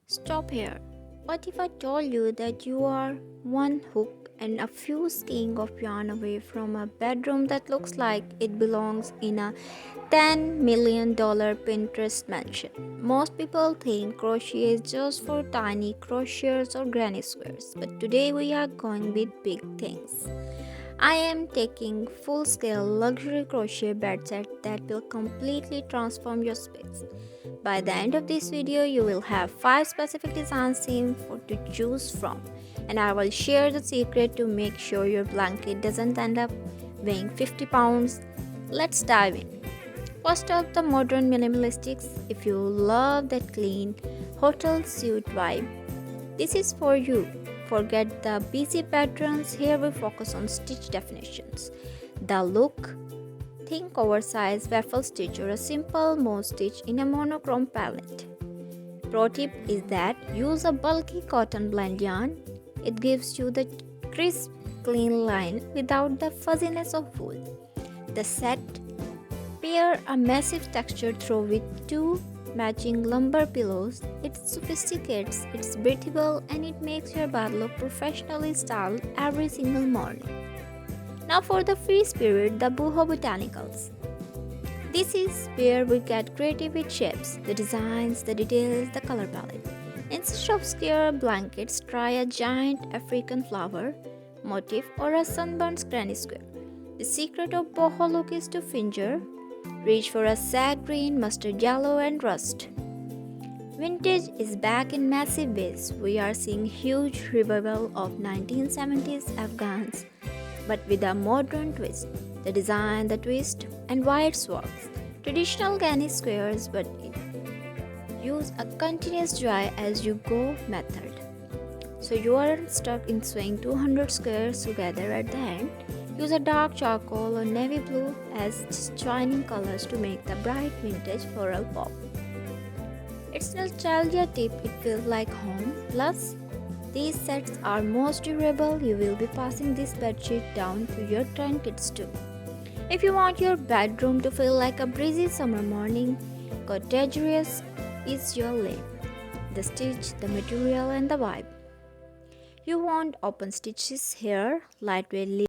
Stop here. What if I told you that you are one hook and a few skeins of yarn away from a bedroom that looks like it belongs in a $10 million Pinterest mansion? Most people think crochet is just for tiny crocheters or granny squares, but today we are going with big things. I am taking full-scale luxury crochet bed set that will completely transform your space. By the end of this video, you will have 5 specific design themes to choose from, and I will share the secret to make sure your blanket doesn't end up weighing 50 pounds. Let's dive in. First up, the modern minimalistics. If you love that clean hotel suite vibe, this is for you. Forget the busy patterns. Here we focus on stitch definitions. The look. Think oversized waffle stitch or a simple mauve stitch in a monochrome palette. Pro tip is that use a bulky cotton blend yarn. It gives you the crisp, clean line without the fuzziness of wool. The set. Pair a massive textured throw with 2 matching lumber pillows. It sophisticates, it's breathable, and it makes your bed look professionally styled every single morning. Now for the free spirit, the Boho Botanicals. This is where we get creative with shapes, the designs, the details, the color palette. Instead of square blankets, try a giant African flower motif or a sunburned granny square. The secret of boho look is to finger. Reach for a sag green, mustard yellow, and rust. Vintage is back in massive ways. We are seeing huge revival of 1970s Afghans, but with a modern twist. The design, the twist, and why it works. Traditional granny squares, but use a continuous dry as you go method. So you aren't stuck in sewing 200 squares together at the end. Use a dark charcoal or navy blue as joining colors to make the bright vintage floral pop. It's nostalgia tip, it feels like home. Plus, these sets are most durable. You will be passing this bedsheet down to your grandkids too. If you want your bedroom to feel like a breezy summer morning, cottageous is your lane. The stitch, the material, and the vibe. You want open stitches here, lightweight